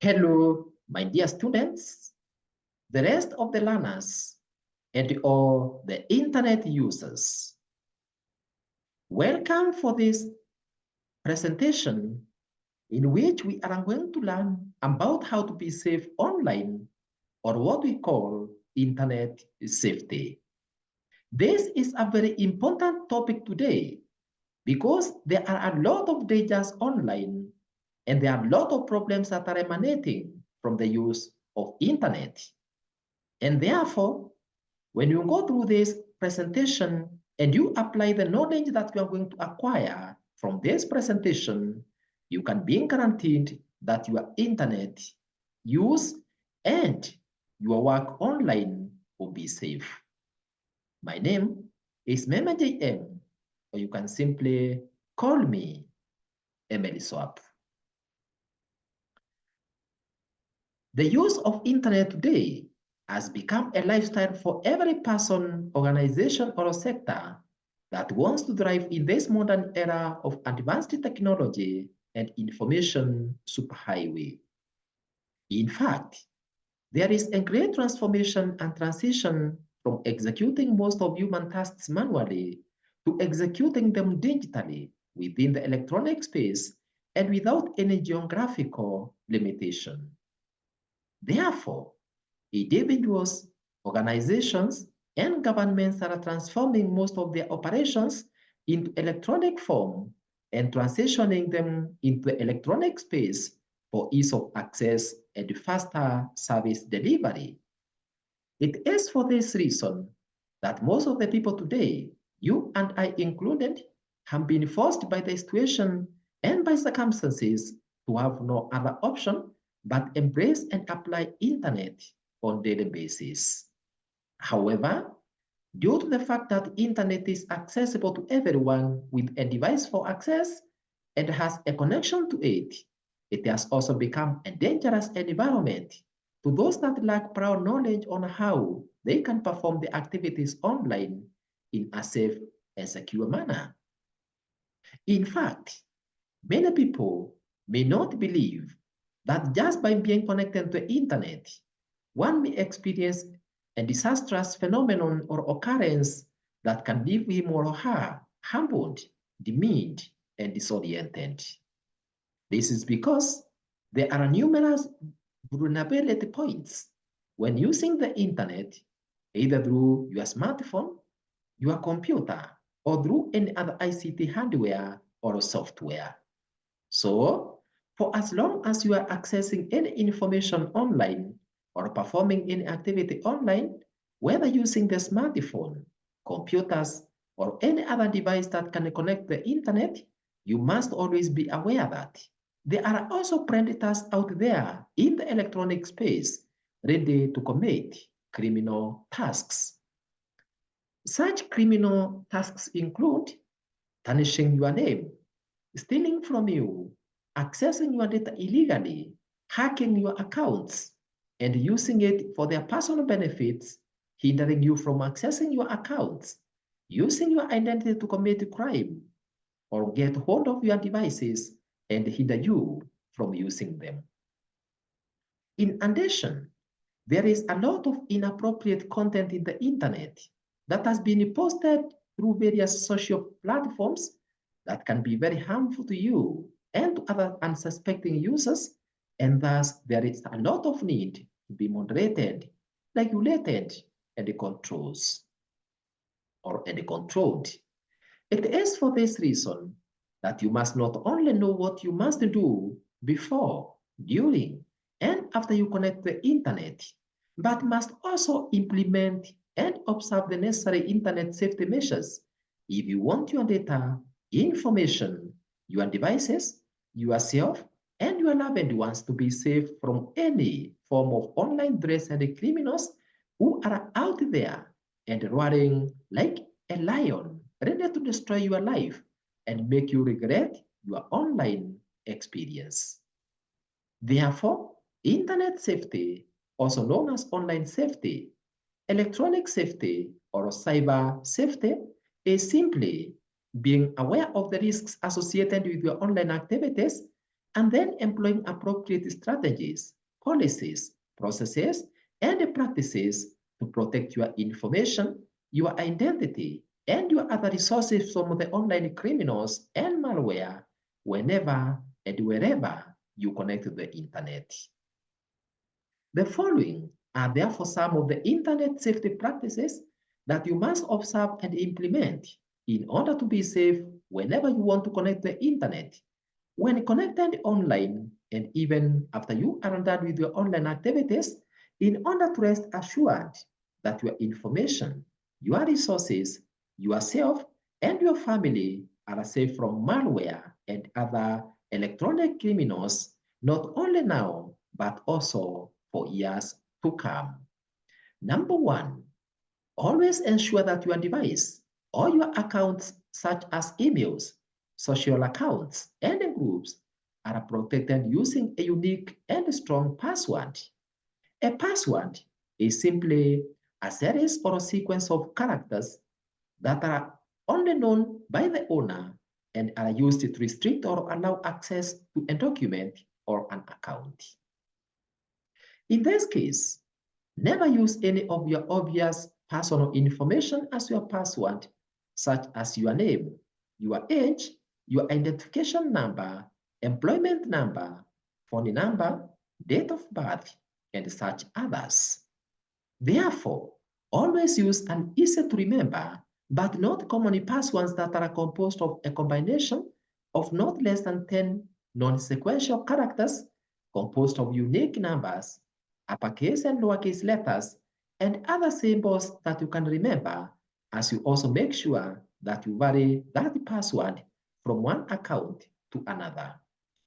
Hello, my dear students, the rest of the learners, and all the internet users. Welcome for this presentation in which we are going to learn about how to be safe online, or what we call internet safety. This is a very important topic today because there are a lot of dangers online and there are a lot of problems that are emanating from the use of internet. And therefore, when you go through this presentation and you apply the knowledge that you are going to acquire from this presentation, you can be guaranteed that your internet use and your work online will be safe. My name is Mema JM, or you can simply call me Emily Swap. The use of internet today has become a lifestyle for every person, organization, or sector that wants to thrive in this modern era of advanced technology and information superhighway. In fact, there is a great transformation and transition from executing most of human tasks manually to executing them digitally within the electronic space and without any geographical limitation. Therefore, individuals, organizations, and governments are transforming most of their operations into electronic form and transitioning them into electronic space for ease of access and faster service delivery. It is for this reason that most of the people today, you and I included, have been forced by the situation and by circumstances to have no other option but embrace and apply internet on daily basis. However, due to the fact that internet is accessible to everyone with a device for access and has a connection to it, it has also become a dangerous environment to those that lack prior knowledge on how they can perform the activities online in a safe and secure manner. In fact, many people may not believe that just by being connected to the internet, one may experience a disastrous phenomenon or occurrence that can leave him or her humbled, demeaned, and disoriented. This is because there are numerous vulnerability points when using the internet, either through your smartphone, your computer, or through any other ICT hardware or software. So, for as long as you are accessing any information online or performing any activity online, whether using the smartphone, computers, or any other device that can connect the internet, you must always be aware that there are also predators out there in the electronic space ready to commit criminal tasks. Such criminal tasks include tarnishing your name, stealing from you, accessing your data illegally, hacking your accounts, and using it for their personal benefits, hindering you from accessing your accounts, using your identity to commit crime, or get hold of your devices and hinder you from using them. In addition, there is a lot of inappropriate content in the internet that has been posted through various social platforms that can be very harmful to you and to other unsuspecting users, and thus there is a lot of need to be moderated, regulated, and controlled. It is for this reason that you must not only know what you must do before, during, and after you connect the internet, but must also implement and observe the necessary internet safety measures if you want your data, information, your devices, yourself, and your loved ones to be safe from any form of online threats and criminals who are out there and roaring like a lion, ready to destroy your life and make you regret your online experience. Therefore, internet safety, also known as online safety, electronic safety, or cyber safety, is simply being aware of the risks associated with your online activities and then employing appropriate strategies, policies, processes, and practices to protect your information, your identity, and your other resources from the online criminals and malware whenever and wherever you connect to the internet. The following are therefore some of the internet safety practices that you must observe and implement in order to be safe whenever you want to connect to the internet. When connected online, and even after you are done with your online activities, in order to rest assured that your information, your resources, yourself, and your family are safe from malware and other electronic criminals, not only now, but also for years to come. Number one, always ensure that your device or your accounts, such as emails, social accounts, and groups, are protected using a unique and strong password. A password is simply a series or a sequence of characters that are only known by the owner and are used to restrict or allow access to a document or an account. In this case, never use any of your obvious personal information as your password, such as your name, your age, your identification number, employment number, phone number, date of birth, and such others. Therefore, always use an easy to remember but not common passwords that are composed of a combination of not less than 10 non-sequential characters composed of unique numbers, uppercase and lowercase letters, and other symbols that you can remember, as you also make sure that you vary that password from one account to another.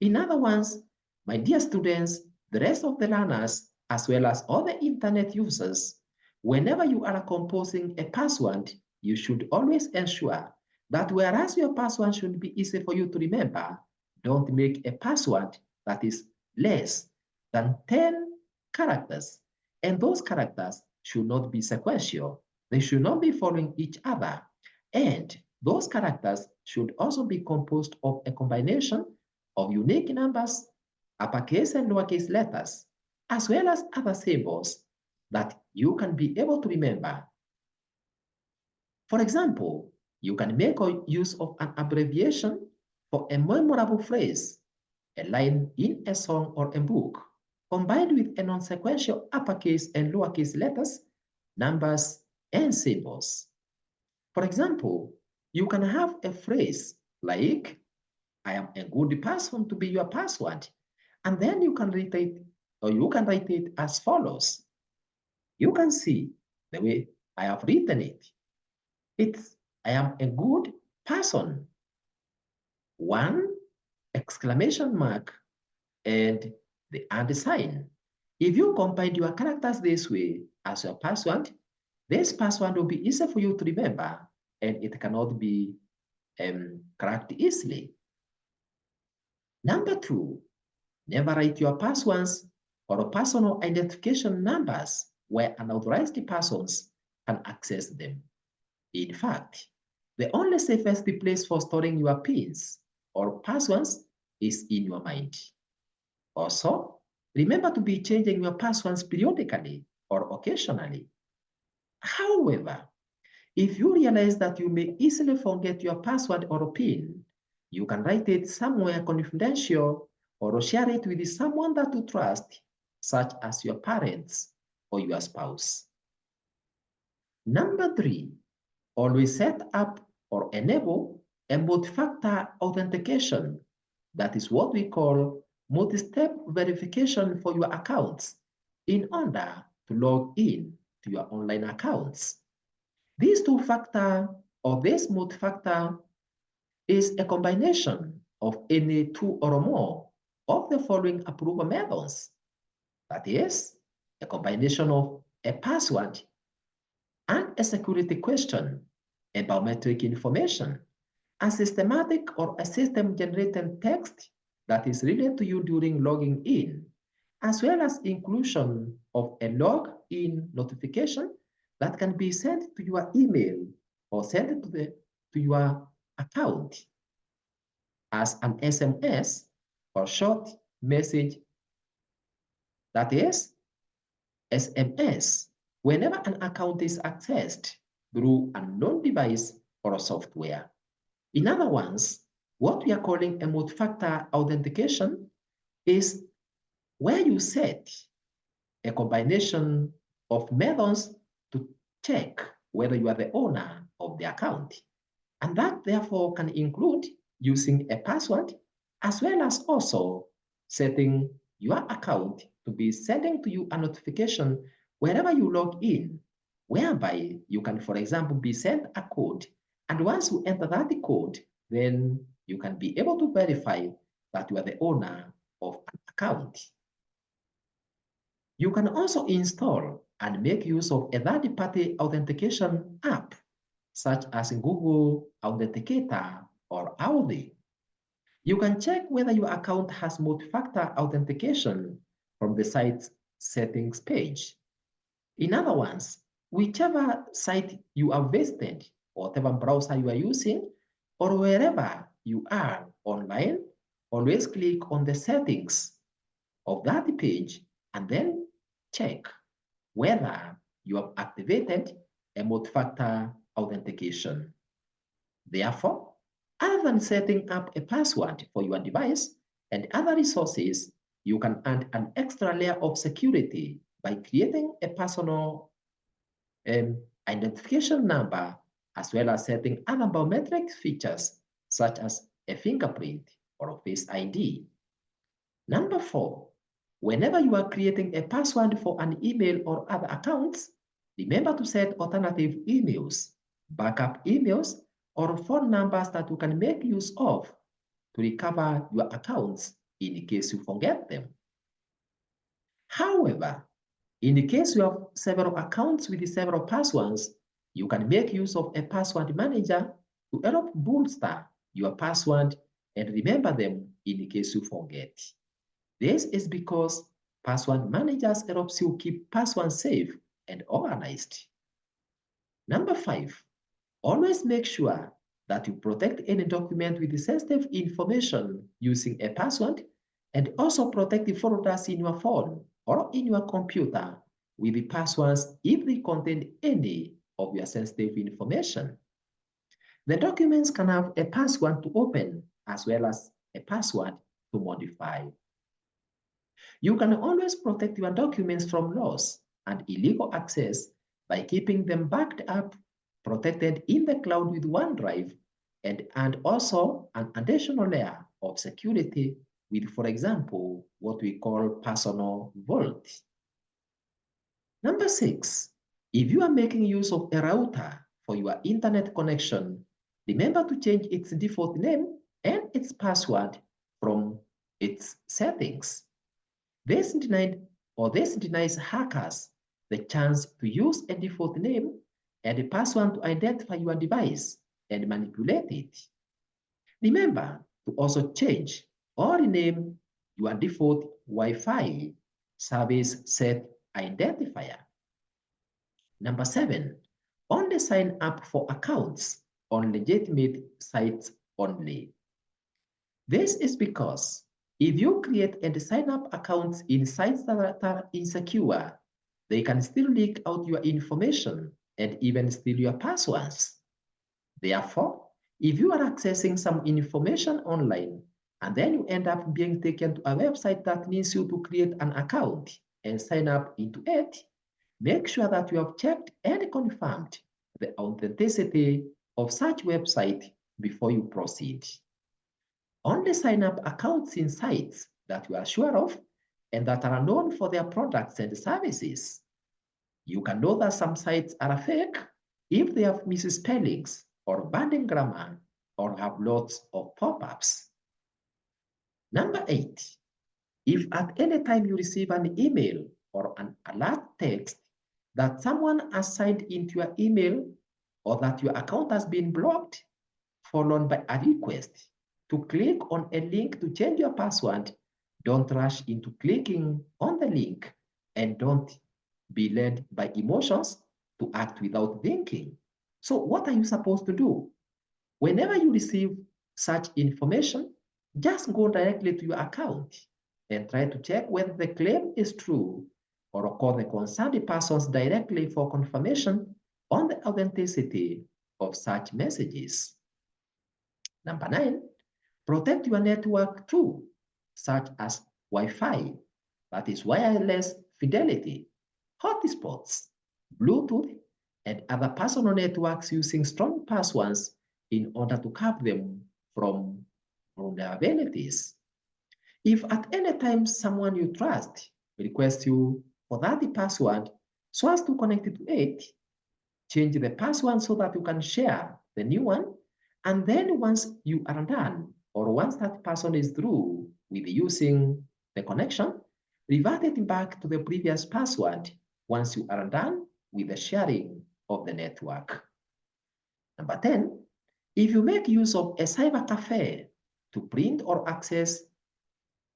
In other words, my dear students, the rest of the learners, as well as all the internet users, whenever you are composing a password, you should always ensure that whereas your password should be easy for you to remember, don't make a password that is less than 10 characters. And those characters should not be sequential. They should not be following each other. And those characters should also be composed of a combination of unique numbers, uppercase and lowercase letters, as well as other symbols that you can be able to remember. For example, you can make use of an abbreviation for a memorable phrase, a line in a song or a book, combined with a non-sequential uppercase and lowercase letters, numbers, and symbols. For example, you can have a phrase like, I am a good person to be your password. And then you can write it as follows. You can see the way I have written it. It's, I am a good person. One exclamation mark and the and sign. If you combine your characters this way as your password, this password will be easy for you to remember and it cannot be cracked easily. Number two, never write your passwords or personal identification numbers where unauthorized persons can access them. In fact, the only safest place for storing your pins or passwords is in your mind. Also, remember to be changing your passwords periodically or occasionally. However, if you realize that you may easily forget your password or PIN, you can write it somewhere confidential or share it with someone that you trust, such as your parents or your spouse. Number three, always set up or enable a multi-factor authentication. That is what we call multi-step verification for your accounts in order to log in to your online accounts. These two-factor or this multi-factor is a combination of any two or more of the following approval methods. That is, a combination of a password and a security question, a biometric information, a systematic or a system-generated text that is related to you during logging in, as well as inclusion of a login notification that can be sent to your email or sent to your account as an SMS or short message, that is SMS, whenever an account is accessed through a known device or software. In other words, what we are calling a multi-factor authentication is where you set a combination of methods to check whether you are the owner of the account. And that therefore can include using a password as well as also setting your account to be sending to you a notification wherever you log in, whereby you can, for example, be sent a code. And once you enter that code, then you can be able to verify that you are the owner of an account. You can also install and make use of a third-party authentication app, such as Google Authenticator or Authy. You can check whether your account has multi-factor authentication from the site's settings page. In other words, whichever site you are visited, whatever browser you are using, or wherever you are online, always click on the settings of that page and then check whether you have activated a multi-factor authentication. Therefore, other than setting up a password for your device and other resources, you can add an extra layer of security by creating a personal identification number, as well as setting other biometric features such as a fingerprint or a face ID. Number 4, whenever you are creating a password for an email or other accounts, remember to set alternative emails, backup emails, or phone numbers that you can make use of to recover your accounts in case you forget them. However, in case you have several accounts with several passwords, you can make use of a password manager to help bolster your password and remember them in case you forget. This is because password managers helps you keep passwords safe and organized. Number 5, always make sure that you protect any document with sensitive information using a password, and also protect the folders in your phone or in your computer with the passwords if they contain any of your sensitive information. The documents can have a password to open as well as a password to modify. You can always protect your documents from loss and illegal access by keeping them backed up, protected in the cloud with OneDrive, and also an additional layer of security with, for example, what we call personal vault. Number 6, if you are making use of a router for your internet connection, remember to change its default name and its password from its settings. This denies hackers the chance to use a default name and a password to identify your device and manipulate it. Remember to also change or rename your default Wi-Fi service set identifier. Number 7, only sign up for accounts on legitimate sites only. This is because if you create and sign up accounts in sites that are insecure, they can still leak out your information and even steal your passwords. Therefore, if you are accessing some information online and then you end up being taken to a website that needs you to create an account and sign up into it, make sure that you have checked and confirmed the authenticity of such website before you proceed. Only sign up accounts in sites that you are sure of and that are known for their products and services. You can know that some sites are fake if they have misspellings or bad grammar or have lots of pop-ups. Number 8, if at any time you receive an email or an alert text that someone has signed into your email or that your account has been blocked, followed by a request to click on a link to change your password, don't rush into clicking on the link and don't be led by emotions to act without thinking. So what are you supposed to do? Whenever you receive such information, just go directly to your account and try to check whether the claim is true or call the concerned persons directly for confirmation on the authenticity of such messages. Number 9, protect your network too, such as Wi-Fi, that is wireless fidelity, hotspots, Bluetooth, and other personal networks using strong passwords in order to keep them from vulnerabilities. If at any time someone you trust requests you for that password so as to connect to it, change the password so that you can share the new one. And then once you are done, or once that person is through with using the connection, revert it back to the previous password once you are done with the sharing of the network. Number 10, if you make use of a cyber cafe to print or access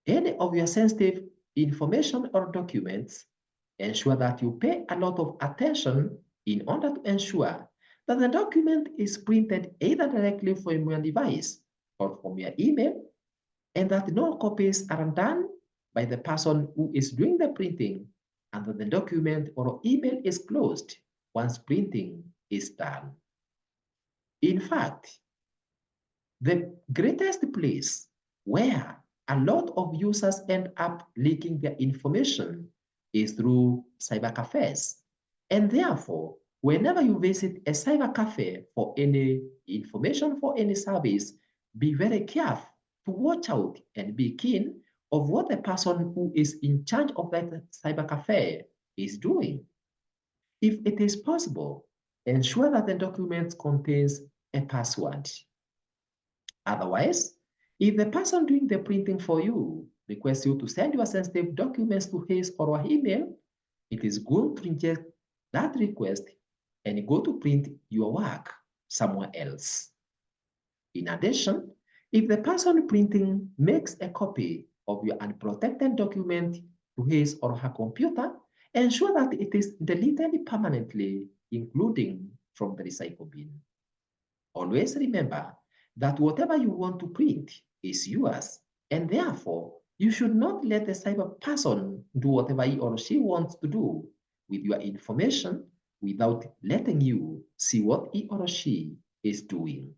any of your sensitive information or documents, ensure that you pay a lot of attention in order to ensure that the document is printed either directly from your device or from your email, and that no copies are done by the person who is doing the printing, and that the document or email is closed once printing is done. In fact, the greatest place where a lot of users end up leaking their information is through cyber cafes. And therefore, whenever you visit a cyber cafe for any information for any service, be very careful to watch out and be keen of what the person who is in charge of that cyber cafe is doing. If it is possible, ensure that the document contains a password. Otherwise, if the person doing the printing for you requests you to send your sensitive documents to his or her email, it is good to reject that request and go to print your work somewhere else. In addition, if the person printing makes a copy of your unprotected document to his or her computer, ensure that it is deleted permanently, including from the recycle bin. Always remember that whatever you want to print is yours, and therefore you should not let the cyber person do whatever he or she wants to do with your information without letting you see what he or she is doing.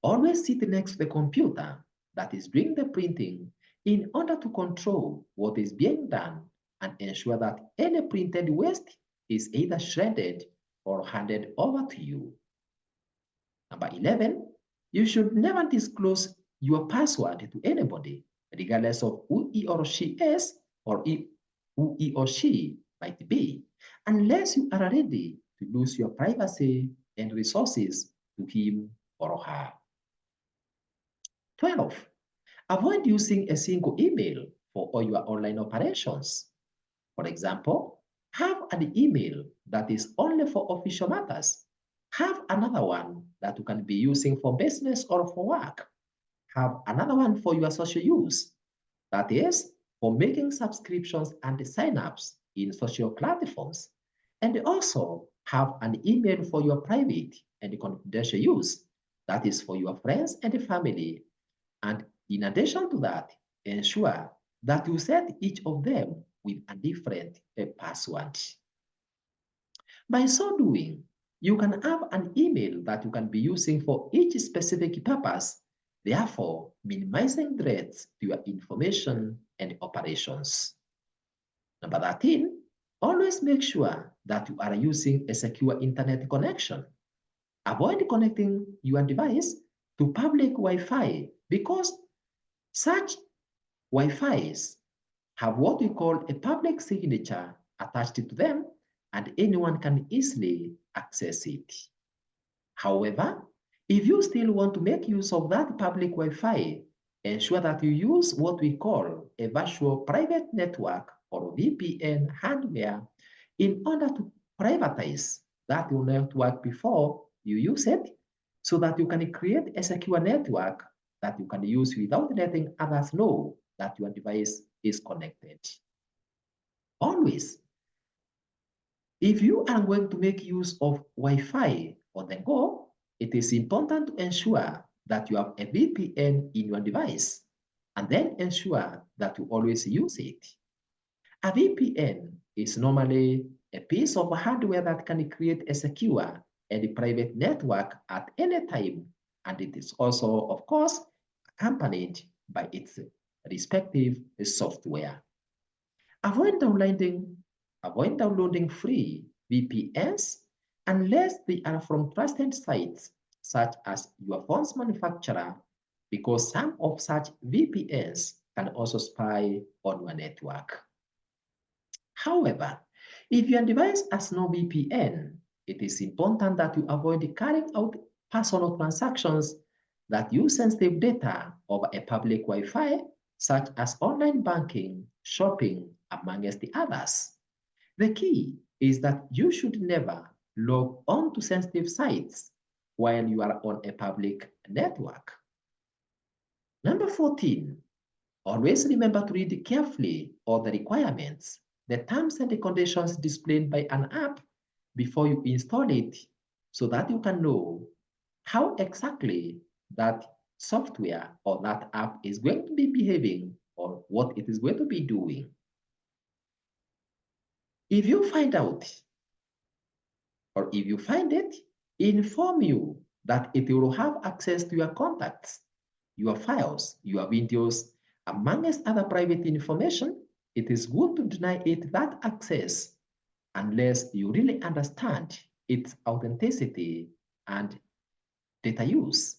Always sit next to the computer that is doing the printing in order to control what is being done and ensure that any printed waste is either shredded or handed over to you. Number 11, you should never disclose your password to anybody, regardless of who he or she is or who he or she might be, unless you are ready to lose your privacy and resources to him or her. 12, avoid using a single email for all your online operations. For example, have an email that is only for official matters. Have another one that you can be using for business or for work. Have another one for your social use. That is, for making subscriptions and sign-ups in social platforms. And also have an email for your private and confidential use. That is for your friends and family. And in addition to that, ensure that you set each of them with a different password. By so doing, you can have an email that you can be using for each specific purpose, therefore minimizing threats to your information and operations. Number 13, always make sure that you are using a secure internet connection. Avoid connecting your device to public Wi-Fi because such Wi-Fis have what we call a public signature attached to them, and anyone can easily access it. However, if you still want to make use of that public Wi-Fi, ensure that you use what we call a virtual private network or VPN hardware in order to privatize that network before you use it so that you can create a secure network that you can use without letting others know that your device is connected. Always, if you are going to make use of Wi-Fi on the go, it is important to ensure that you have a VPN in your device and then ensure that you always use it. A VPN is normally a piece of hardware that can create a secure and private network at any time, and it is also, of course, accompanied by its respective software. Avoid downloading, avoid downloading free VPNs unless they are from trusted sites such as your phone's manufacturer, because some of such VPNs can also spy on your network. However, if your device has no VPN, it is important that you avoid carrying out personal transactions that use sensitive data over a public Wi-Fi, such as online banking, shopping, amongst the others. The key is that you should never log on to sensitive sites while you are on a public network. Number 14, always remember to read carefully all the requirements, the terms and the conditions displayed by an app before you install it, so that you can know how exactly that software or that app is going to be behaving or what it is going to be doing. If you find out or if you find it, inform you that it will have access to your contacts, your files, your videos, amongst other private information. It is good to deny it that access unless you really understand its authenticity and data use.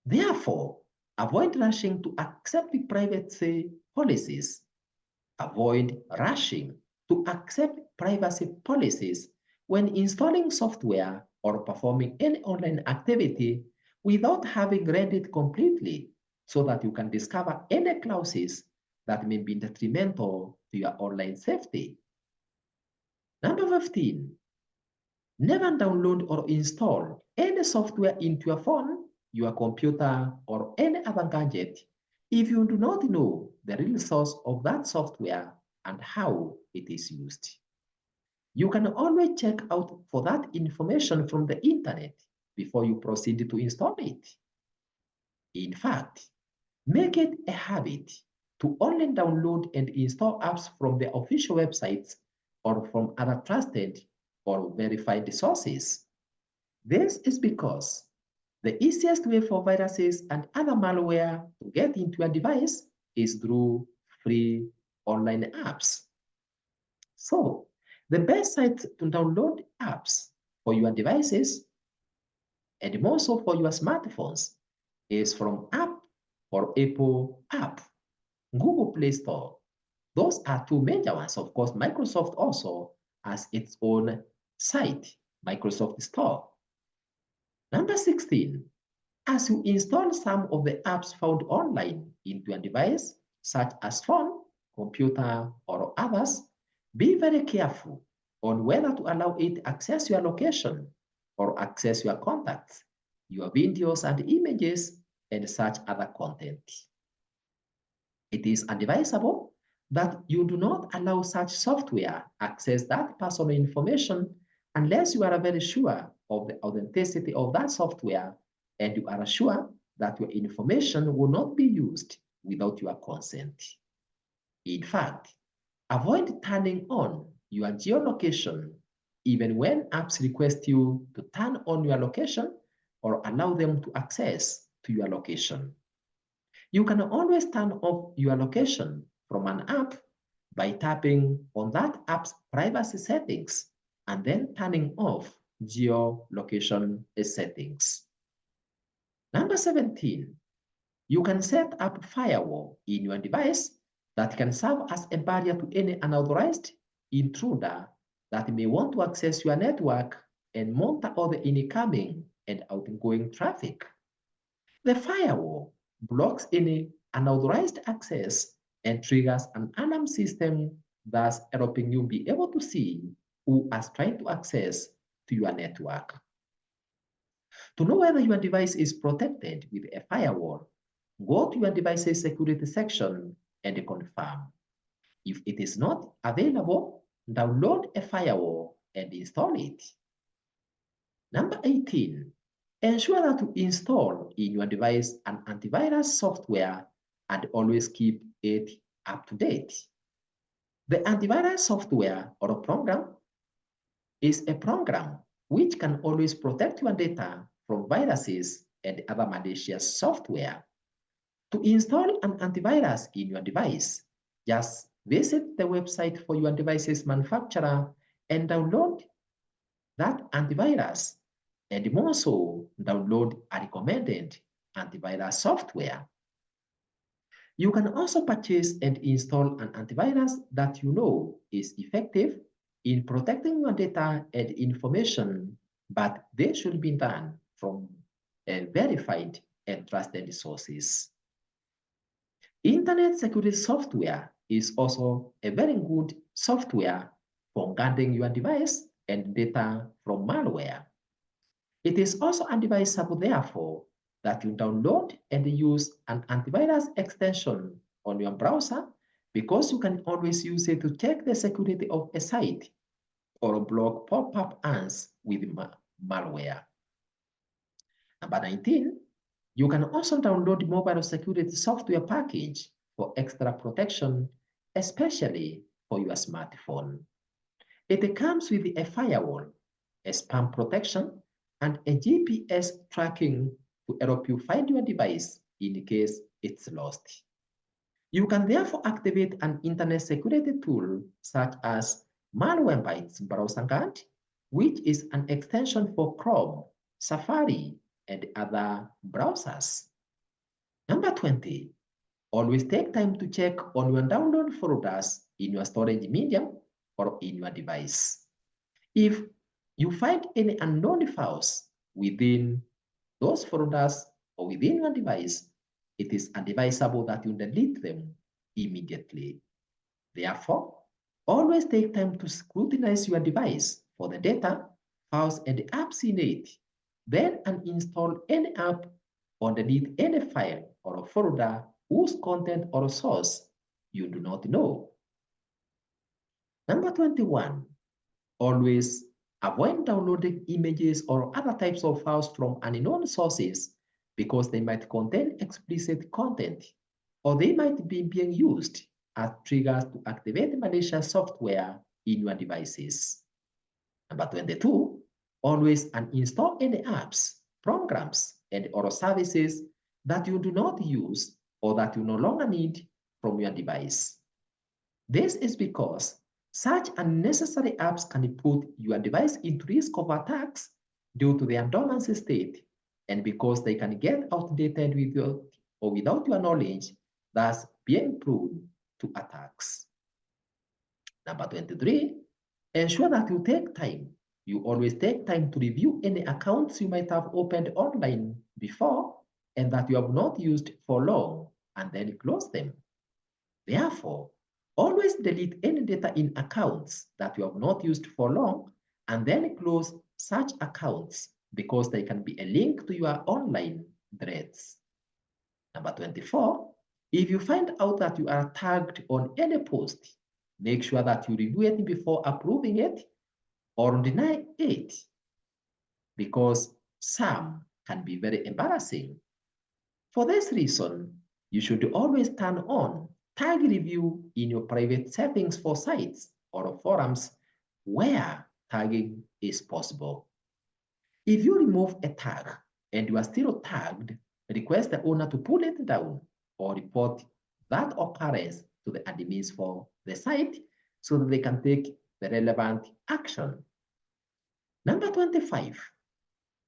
Therefore, avoid rushing to accept the privacy policies. Avoid rushing to accept privacy policies when installing software or performing any online activity without having read it completely, so that you can discover any clauses that may be detrimental to your online safety. Number 15, never download or install any software into your phone, your computer, or any other gadget if you do not know the real source of that software and how it is used. You can always check out for that information from the internet before you proceed to install it. In fact, make it a habit to only download and install apps from the official websites or from other trusted or verified sources. This is because the easiest way for viruses and other malware to get into your device is through free online apps. So, the best site to download apps for your devices and more so for your smartphones is from App or Apple App, Google Play Store. Those are two major ones. Of course, Microsoft also has its own site, Microsoft Store. Number 16, as you install some of the apps found online into your device, such as phone, computer, or others, be very careful on whether to allow it to access your location or access your contacts, your videos and images, and such other content. It is advisable that you do not allow such software access that personal information unless you are very sure of the authenticity of that software and you are sure that your information will not be used without your consent. In fact, avoid turning on your geolocation even when apps request you to turn on your location or allow them to access to your location. You can always turn off your location from an app by tapping on that app's privacy settings and then turning off geolocation settings. Number 17, you can set up firewall in your device that can serve as a barrier to any unauthorized intruder that may want to access your network and monitor all the incoming and outgoing traffic. The firewall blocks any unauthorized access and triggers an alarm system, thus helping you be able to see who is trying to access to your network. To know whether your device is protected with a firewall, go to your device's security section and confirm. If it is not available, download a firewall and install it. Number 18, Ensure that you install in your device an antivirus software and always keep it up to date. The antivirus software or a program is a program which can always protect your data from viruses and other malicious software. To install an antivirus in your device, just visit the website for your device's manufacturer and download that antivirus, and more so, download a recommended antivirus software. You can also purchase and install an antivirus that you know is effective in protecting your data and information, but they should be done from verified and trusted sources. Internet security software is also a very good software for guarding your device and data from malware. It is also advisable, therefore, that you download and use an antivirus extension on your browser because you can always use it to check the security of a site or block pop-up ads with malware. Number 19, you can also download mobile security software package for extra protection, especially for your smartphone. It comes with a firewall, a spam protection, and a GPS tracking to help you find your device in case it's lost. You can therefore activate an internet security tool such as Malwarebytes Browser Guard, which is an extension for Chrome, Safari, and other browsers. Number 20, always take time to check on your download folders in your storage medium or in your device. If you find any unknown files within those folders or within your device, it is advisable that you delete them immediately. Therefore, always take time to scrutinize your device for the data, files, and apps in it. Then uninstall any app or delete any file or a folder whose content or source you do not know. Number 21, always avoid downloading images or other types of files from unknown sources because they might contain explicit content or they might be being used as triggers to activate malicious software in your devices. Number 22, always uninstall any apps, programs, and or services that you do not use or that you no longer need from your device. This is because such unnecessary apps can put your device into risk of attacks due to their dormancy state and because they can get outdated without your knowledge, thus being prone to attacks. Number 23, ensure that you always take time to review any accounts you might have opened online before and that you have not used for long and then close them. Therefore, always delete any data in accounts that you have not used for long and then close such accounts because they can be a link to your online threats. Number 24, if you find out that you are tagged on any post, make sure that you review it before approving it or deny it because some can be very embarrassing. For this reason, you should always turn on tag review in your private settings for sites or forums where tagging is possible. If you remove a tag and you are still tagged, request the owner to pull it down or report that occurrence to the admins for the site so that they can take the relevant action. Number 25,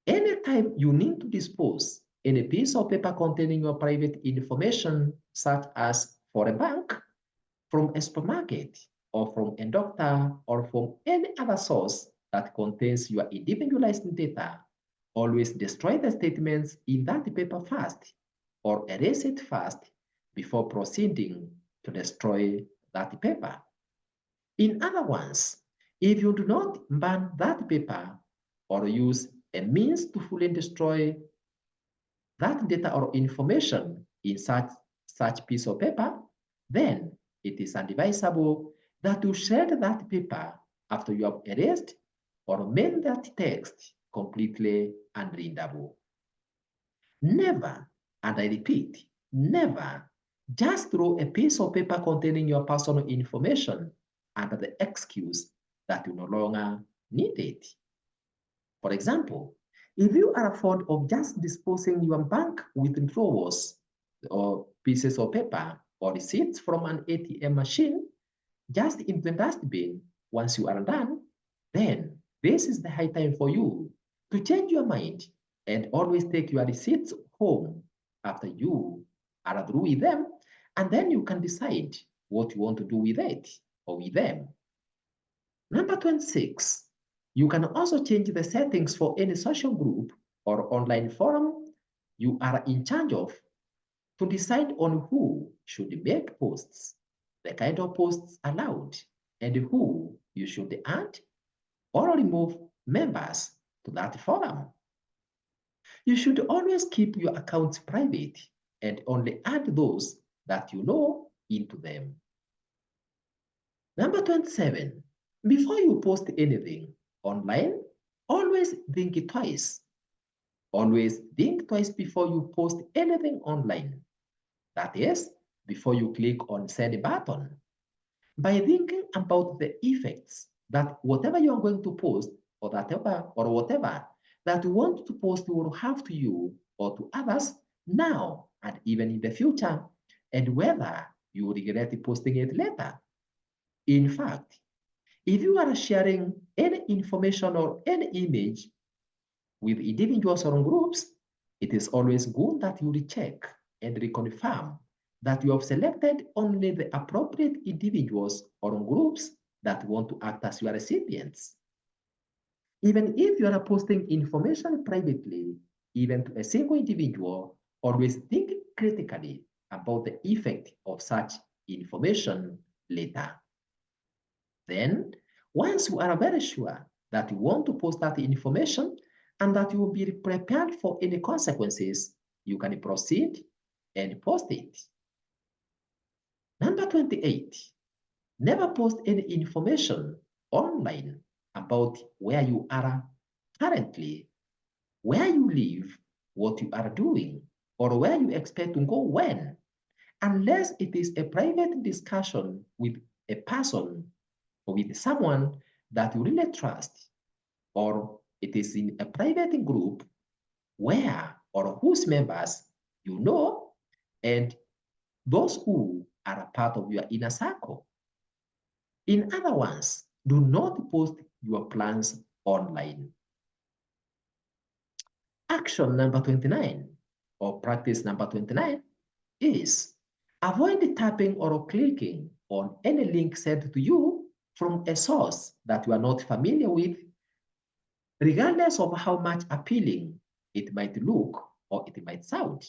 anytime you need to dispose any piece of paper containing your private information, such as for a bank, from a supermarket, or from a doctor, or from any other source that contains your individualized data, always destroy the statements in that paper first, or erase it first before proceeding to destroy that paper. In other words, if you do not burn that paper or use a means to fully destroy that data or information in such piece of paper, then it is advisable that you shred that paper after you have erased or made that text completely unreadable. Never, and I repeat, never just throw a piece of paper containing your personal information under the excuse that you no longer need it. For example, if you are fond of just disposing your bank withdrawals or pieces of paper or receipts from an ATM machine just in the dustbin once you are done, then this is the high time for you to change your mind and always take your receipts home after you are through with them, and then you can decide what you want to do with it or with them. Number 26, you can also change the settings for any social group or online forum you are in charge of to decide on who should make posts, the kind of posts allowed, and who you should add or remove members to that forum. You should always keep your accounts private and only add those that you know into them. Number 27, before you post anything online, always think twice. Always think twice before you post anything online. That is, before you click on send button. By thinking about the effects that whatever you are going to post or whatever that you want to post will have to you or to others now and even in the future, and whether you regret posting it later. In fact, if you are sharing any information or any image with individuals or groups, it is always good that you recheck and reconfirm that you have selected only the appropriate individuals or groups that want to act as your recipients. Even if you are posting information privately, even to a single individual, always think critically about the effect of such information later. Then, once you are very sure that you want to post that information and that you will be prepared for any consequences, you can proceed and post it. Number 28, never post any information online about where you are currently, where you live, what you are doing, or where you expect to go when, unless it is a private discussion with a person or with someone that you really trust, or it is in a private group where or whose members you know and those who are a part of your inner circle. In other words, do not post your plans online. Action number 29 or practice number 29 is avoid tapping or clicking on any link sent to you from a source that you are not familiar with, regardless of how much appealing it might look or it might sound.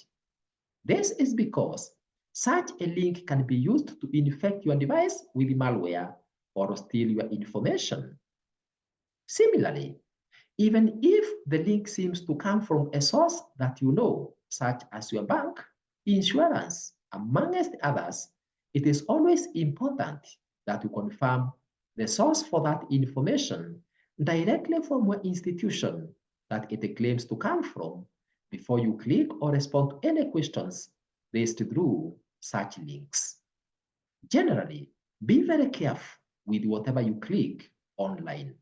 This is because such a link can be used to infect your device with malware or steal your information. Similarly, even if the link seems to come from a source that you know, such as your bank, insurance, amongst others, it is always important that you confirm the source for that information directly from your institution that it claims to come from before you click or respond to any questions raised through such links. Generally, be very careful with whatever you click online.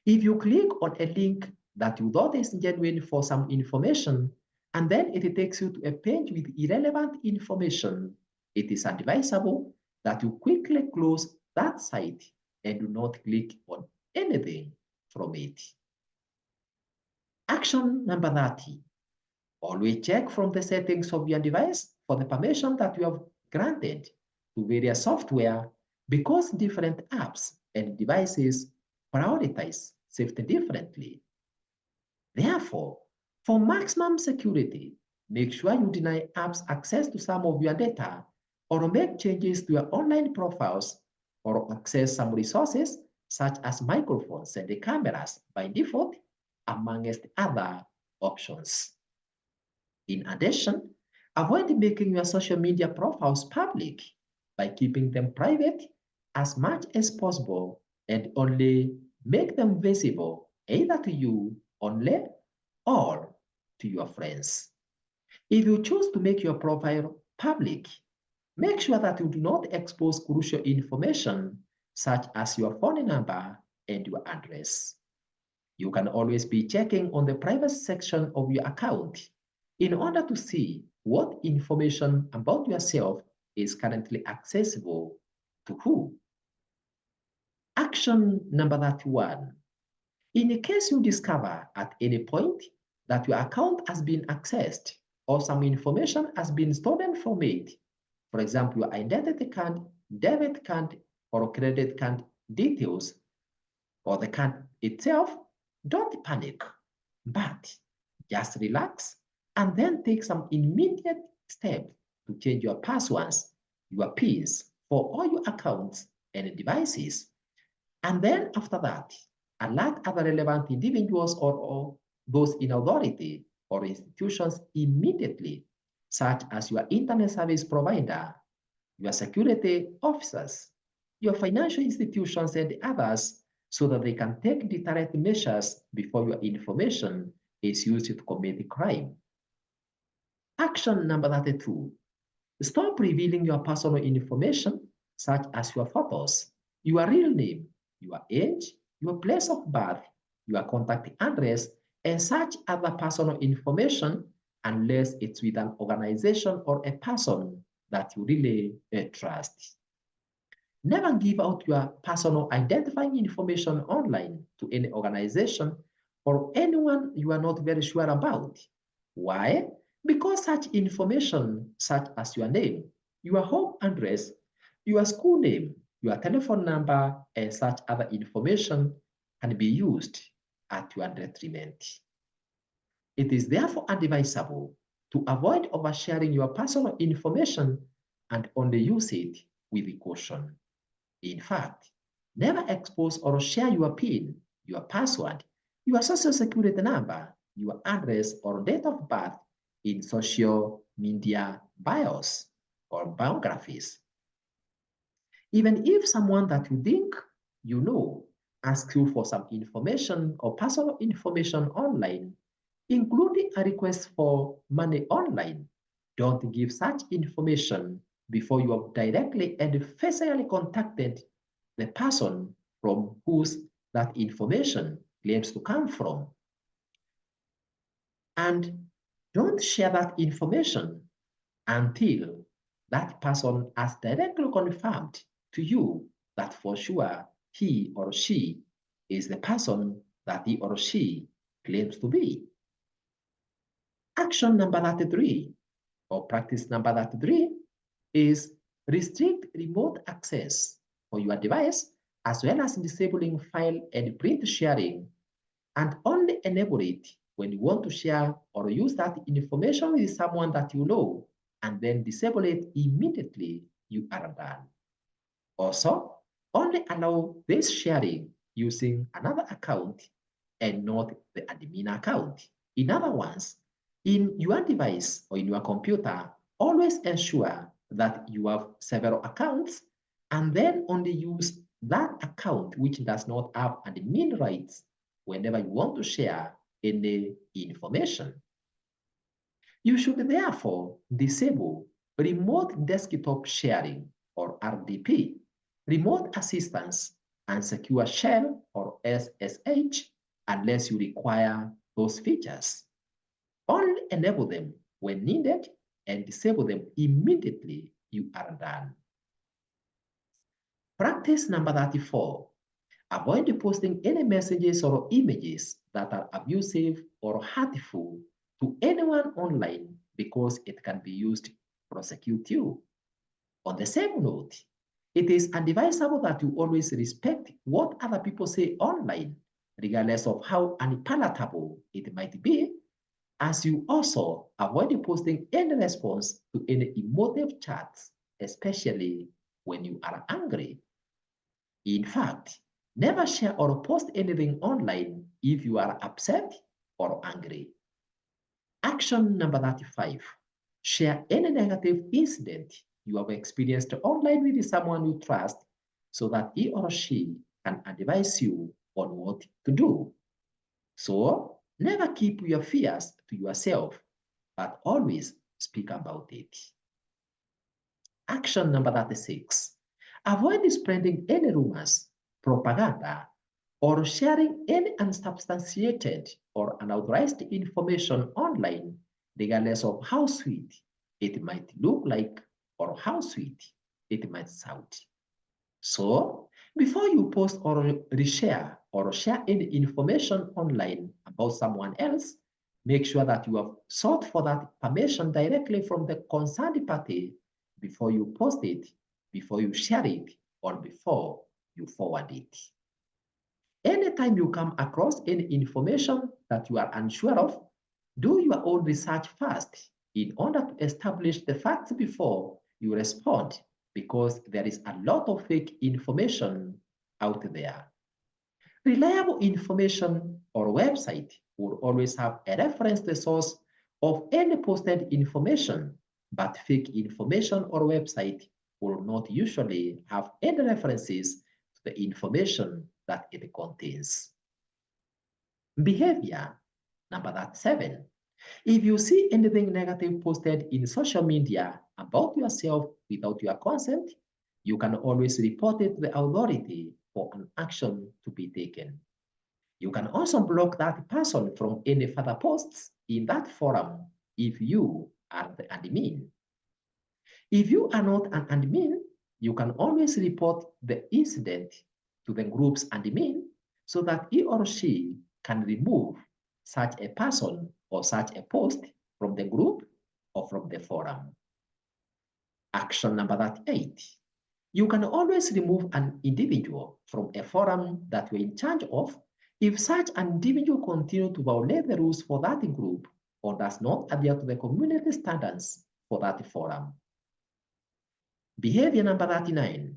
If you click on a link that you thought is genuine for some information, and then it takes you to a page with irrelevant information, it is advisable that you quickly close that site and do not click on anything from it. Action number 30. Always check from the settings of your device for the permission that you have granted to various software because different apps and devices prioritize safety differently. Therefore, for maximum security, make sure you deny apps access to some of your data or make changes to your online profiles or access some resources such as microphones and the cameras by default, amongst other options. In addition, avoid making your social media profiles public by keeping them private as much as possible and only make them visible either to you only or to your friends. If you choose to make your profile public, make sure that you do not expose crucial information such as your phone number and your address. You can always be checking on the privacy section of your account in order to see what information about yourself is currently accessible to who. Action number 31. In case you discover at any point that your account has been accessed or some information has been stolen from it, for example, your identity card, debit card, or credit card details, or the card itself, don't panic, but just relax and then take some immediate steps to change your passwords, your PINs for all your accounts and devices. And then after that, alert other relevant individuals or those in authority or institutions immediately, such as your internet service provider, your security officers, your financial institutions, and others, so that they can take deterrent measures before your information is used to commit a crime. Action number 32. Stop revealing your personal information, such as your photos, your real name, your age, your place of birth, your contact address, and such other personal information unless it's with an organization or a person that you really trust. Never give out your personal identifying information online to any organization or anyone you are not very sure about. Why? Because such information, such as your name, your home address, your school name, your telephone number, and such other information can be used at your detriment. It is therefore advisable to avoid oversharing your personal information and only use it with caution. In fact, never expose or share your PIN, your password, your social security number, your address, or date of birth in social media bios or biographies. Even if someone that you think you know asks you for some information or personal information online, including a request for money online, don't give such information before you have directly and facially contacted the person from whose that information claims to come from. And don't share that information until that person has directly confirmed to you that for sure he or she is the person that he or she claims to be. Action number 33 or practice number 33 is restrict remote access for your device as well as disabling file and print sharing, and only enable it when you want to share or use that information with someone that you know, and then disable it immediately you are done. Also, only allow this sharing using another account and not the admin account. In other words, in your device or in your computer, always ensure that you have several accounts and then only use that account which does not have admin rights whenever you want to share any information. You should therefore disable remote desktop sharing or RDP, remote assistance, and secure shell or SSH unless you require those features. Only enable them when needed and disable them immediately you are done. Practice number 34. Avoid posting any messages or images that are abusive or hurtful to anyone online because it can be used to prosecute you. On the same note, it is advisable that you always respect what other people say online, regardless of how unpalatable it might be, as you also avoid posting any response to any emotive chats, especially when you are angry. In fact, never share or post anything online if you are upset or angry. Action number 35. Share any negative incident you have experienced online with someone you trust so that he or she can advise you on what to do. So, never keep your fears to yourself, but always speak about it. Action number 36. Avoid spreading any rumors, propaganda, or sharing any unsubstantiated or unauthorized information online, regardless of how sweet it might look like or how sweet it might sound. So, before you post or reshare or share any information online about someone else, make sure that you have sought for that permission directly from the concerned party before you post it, before you share it, or before you forward it. Anytime you come across any information that you are unsure of, do your own research first in order to establish the facts before you respond, because there is a lot of fake information out there. Reliable information or website will always have a reference to the source of any posted information, but fake information or website will not usually have any references to the information that it contains. Behavior number 7. If you see anything negative posted in social media about yourself without your consent, you can always report it to the authority for an action to be taken. You can also block that person from any further posts in that forum if you are the admin. If you are not an admin, you can always report the incident to the group's admin so that he or she can remove such a person or such a post from the group or from the forum. Action number 8. You can always remove an individual from a forum that you're in charge of if such an individual continues to violate the rules for that group or does not adhere to the community standards for that forum. Behavior number 39.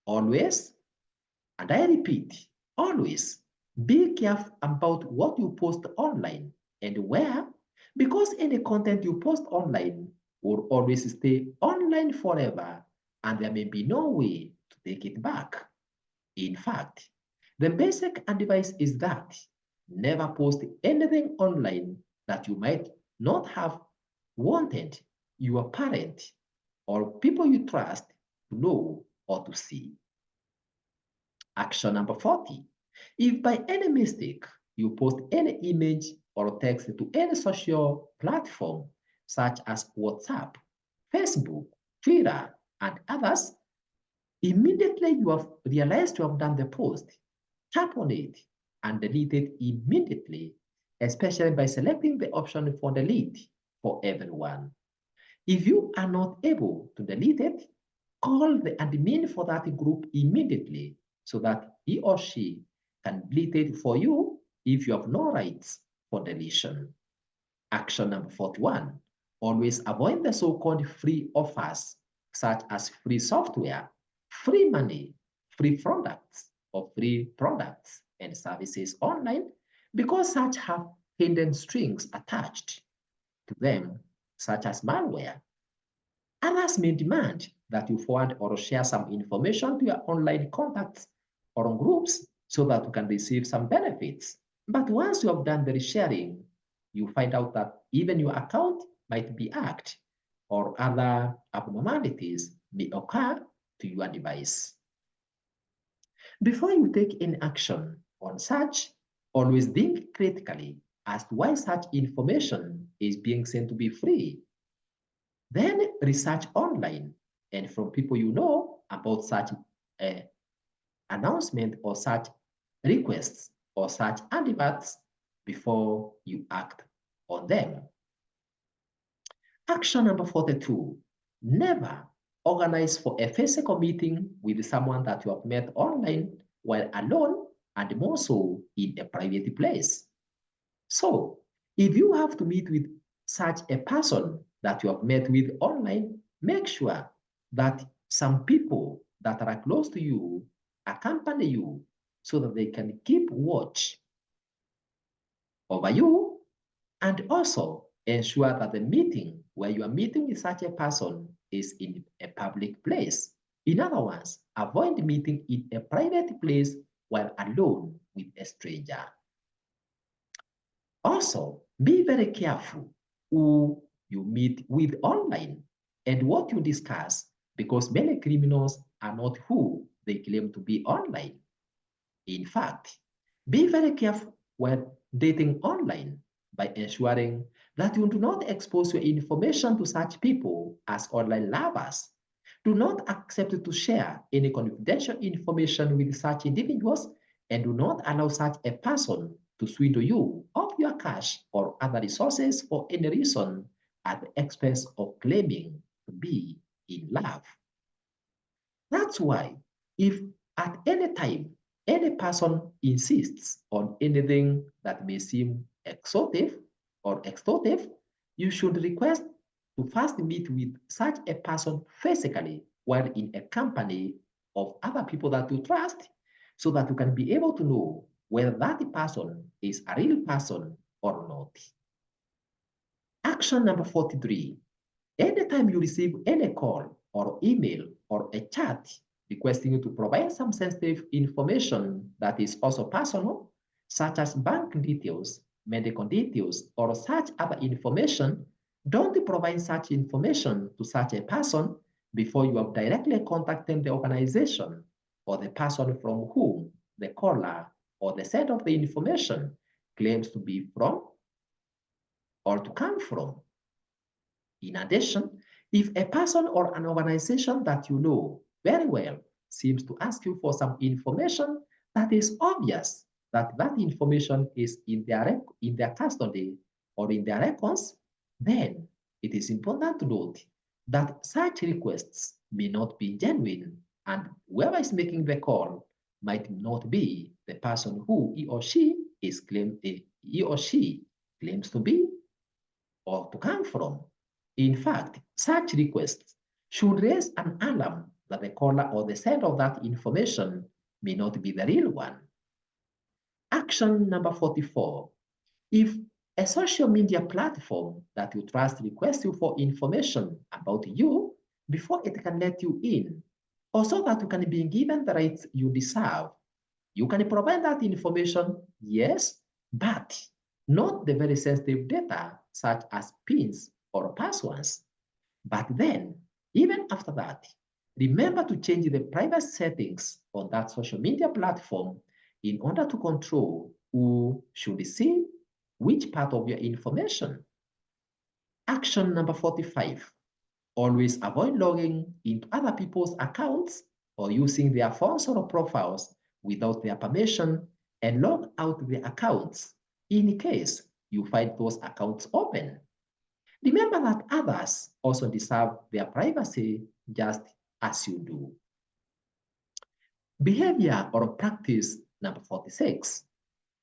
Always, and I repeat, always be careful about what you post online and where, because any content you post online will always stay online forever and there may be no way to take it back. In fact, the basic advice is that never post anything online that you might not have wanted your parent or people you trust to know or to see. Action number 40. If by any mistake you post any image or text to any social platform such as WhatsApp, Facebook, Twitter, and others, immediately you have realized you have done the post, tap on it and delete it immediately, especially by selecting the option for delete for everyone. If you are not able to delete it, call the admin for that group immediately so that he or she can delete it for you if you have no rights for deletion. Action number 41. Always avoid the so-called free offers, such as free software, free money, free products, or free products and services online, because such have hidden strings attached to them, such as malware. Others may demand that you forward or share some information to your online contacts or groups so that you can receive some benefits. But once you have done the sharing, you find out that even your account might be hacked or other abnormalities may occur to your device. Before you take any action on such, always think critically as to why such information is being sent to be free. Then research online and from people you know about such announcement or such requests or such adverts before you act on them. Action number 42. Never organize for a physical meeting with someone that you have met online while alone and more so in a private place. So, if you have to meet with such a person that you have met with online, make sure that some people that are close to you accompany you so that they can keep watch over you and also ensure that the meeting where you are meeting with such a person is in a public place. In other words, avoid meeting in a private place while alone with a stranger. Also, be very careful who you meet with online and what you discuss, because many criminals are not who they claim to be online. In fact, be very careful when dating online by ensuring that you do not expose your information to such people as online lovers. Do not accept to share any confidential information with such individuals, and do not allow such a person to swindle you of your cash or other resources for any reason at the expense of claiming to be in love. That's why, if at any time any person insists on anything that may seem extortive, you should request to first meet with such a person physically while in a company of other people that you trust, so that you can be able to know whether that person is a real person or not. Action number 43. Anytime you receive any call or email or a chat requesting you to provide some sensitive information that is also personal, such as bank details, medical details, or such other information, don't provide such information to such a person before you have directly contacted the organization or the person from whom the caller or the set of the information claims to be from or to come from. In addition, if a person or an organization that you know very well seems to ask you for some information that is obvious that that information is in their custody or in their records, then it is important to note that such requests may not be genuine, and whoever is making the call might not be the person who he or she claims to be or to come from. In fact, such requests should raise an alarm that the caller or the sender of that information may not be the real one. Action number 44. If a social media platform that you trust requests you for information about you before it can let you in, or so that you can be given the rights you deserve, you can provide that information, yes, but not the very sensitive data such as pins or passwords. But then, even after that, remember to change the private settings on that social media platform in order to control who should see which part of your information. Action number 45. Always avoid logging into other people's accounts or using their phones or profiles without their permission, and log out the accounts in case you find those accounts open. Remember that others also deserve their privacy just as you do. Behavior or practice number 46.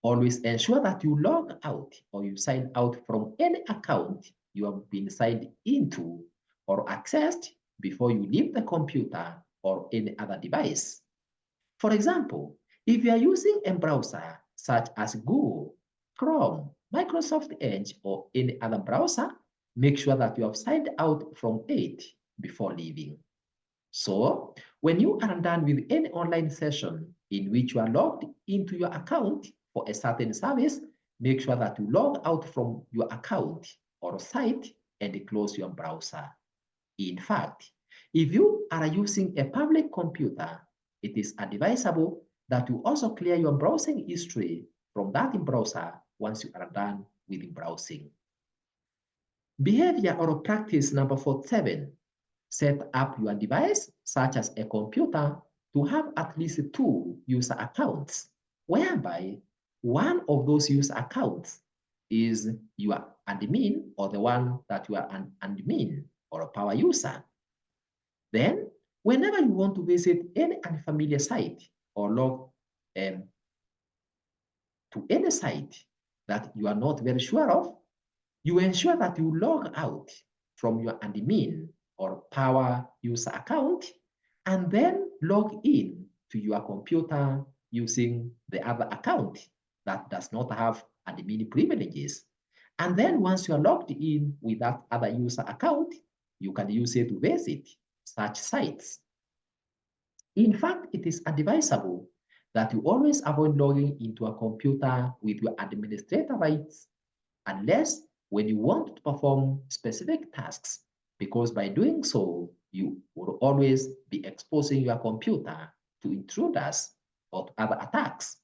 Always ensure that you log out or you sign out from any account you have been signed into or accessed before you leave the computer or any other device. For example, if you are using a browser such as Google, Chrome, Microsoft Edge, or any other browser, make sure that you have signed out from it before leaving. So, when you are done with any online session in which you are logged into your account for a certain service, make sure that you log out from your account or site and close your browser. In fact, if you are using a public computer, it is advisable that you also clear your browsing history from that browser once you are done with browsing. Behavior or practice number 47. Set up your device, such as a computer, to have at least 2 user accounts, whereby one of those user accounts is your admin, or the one that you are an admin or a power user. Then, whenever you want to visit any unfamiliar site or log to any site that you are not very sure of, you ensure that you log out from your admin or power user account and then log in to your computer using the other account that does not have admin privileges. And then once you are logged in with that other user account, you can use it to visit such sites. In fact, it is advisable that you always avoid logging into a computer with your administrator rights unless when you want to perform specific tasks, because by doing so, you will always be exposing your computer to intruders or to other attacks.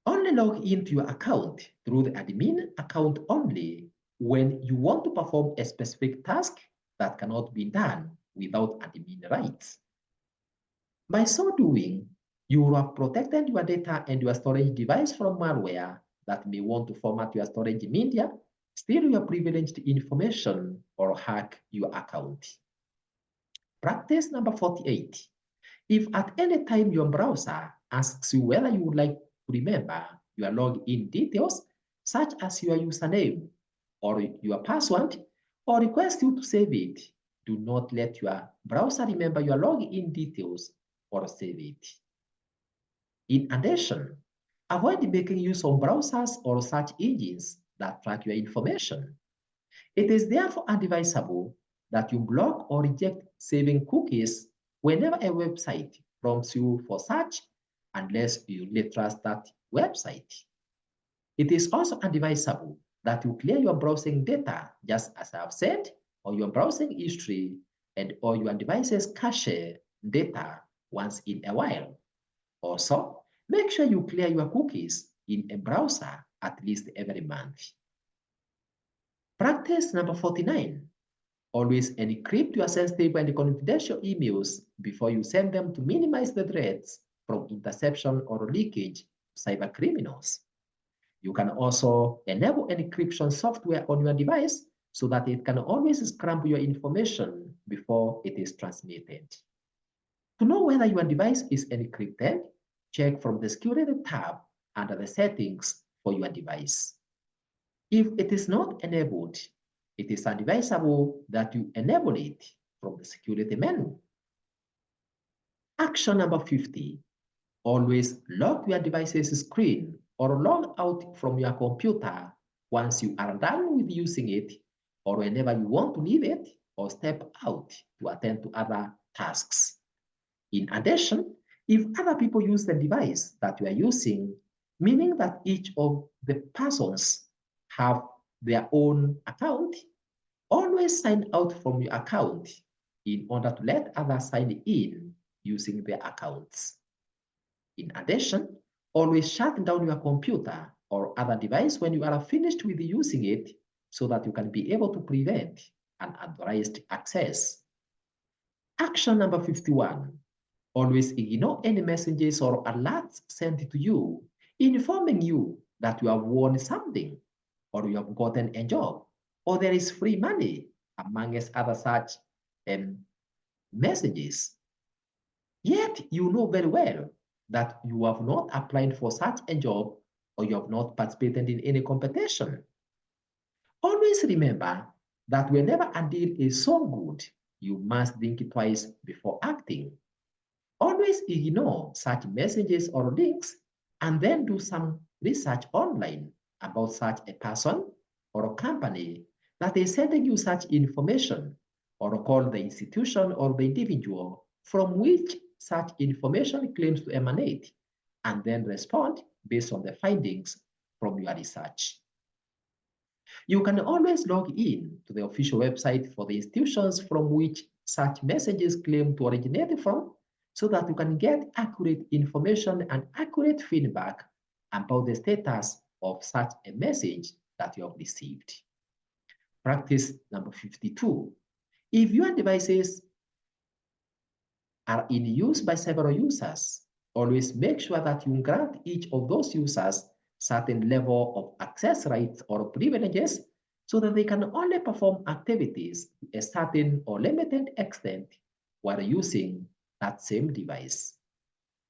Only log into your account through the admin account only when you want to perform a specific task that cannot be done without admin rights. By so doing, you have protected your data and your storage device from malware that may want to format your storage media, steal your privileged information, or hack your account. Practice number 48. If at any time your browser asks you whether you would like to remember your login details, such as your username or your password, or request you to save it, do not let your browser remember your login details or save it. In addition, avoid making use of browsers or search engines that track your information. It is therefore advisable that you block or reject saving cookies whenever a website prompts you for search, unless you really trust that website. It is also advisable that you clear your browsing data, just as I have said, or your browsing history and or your device's cache data once in a while. Also, make sure you clear your cookies in a browser at least every month. Practice number 49. Always encrypt your sensitive and confidential emails before you send them to minimize the threats from interception or leakage to cyber criminals. You can also enable encryption software on your device so that it can always scramble your information before it is transmitted. To know whether your device is encrypted, check from the Security tab under the settings for your device. If it is not enabled, it is advisable that you enable it from the Security menu. Action number 50. Always lock your device's screen or log out from your computer once you are done with using it, or whenever you want to leave it or step out to attend to other tasks. In addition, if other people use the device that you are using, meaning that each of the persons have their own account, always sign out from your account in order to let others sign in using their accounts. In addition, always shut down your computer or other device when you are finished with using it so that you can be able to prevent unauthorized access. Action number 51. Always ignore any messages or alerts sent to you informing you that you have won something, or you have gotten a job, or there is free money, amongst other such messages. Yet you know very well that you have not applied for such a job or you have not participated in any competition. Always remember that whenever a deal is so good, you must think twice before acting. Always ignore such messages or links and then do some research online about such a person or a company that is sending you such information, or call the institution or the individual from which such information claims to emanate, and then respond based on the findings from your research. You can always log in to the official website for the institutions from which such messages claim to originate from, so that you can get accurate information and accurate feedback about the status of such a message that you have received. Practice number 52. If your devices are in use by several users, always make sure that you grant each of those users certain level of access rights or privileges so that they can only perform activities to a certain or limited extent while using that same device.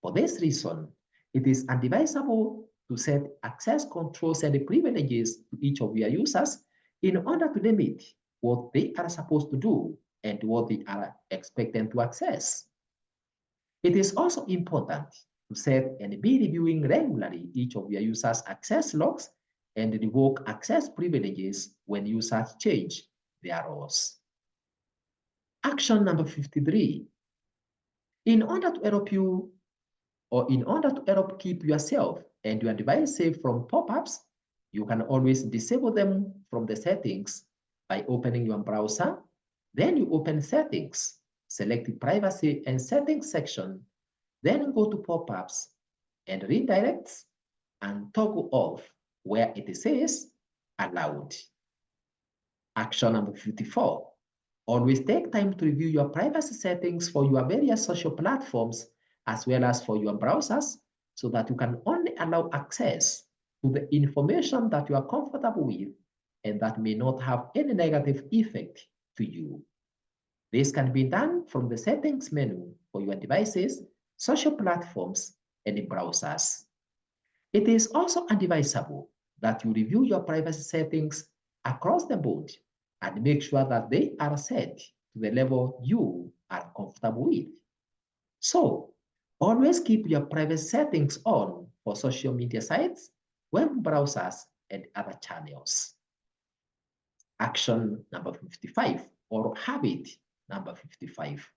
For this reason, it is advisable to set access controls and privileges to each of your users in order to limit what they are supposed to do and what they are expected to access. It is also important to set and be reviewing regularly each of your users' access logs and revoke access privileges when users change their roles. Action number 53. In order to help keep yourself and your device safe from pop-ups, You can always disable them from the settings by opening your browser. Then you open settings, select the privacy and settings section, then go to pop-ups and redirects and toggle off where it says allowed. Action number 54. Always take time to review your privacy settings for your various social platforms as well as for your browsers so that you can only allow access to the information that you are comfortable with and that may not have any negative effect to you. This can be done from the settings menu for your devices, social platforms, and browsers. It is also advisable that you review your privacy settings across the board and make sure that they are set to the level you are comfortable with. So, always keep your privacy settings on for social media sites, web browsers, and other channels. Action number 55 or habit number 55.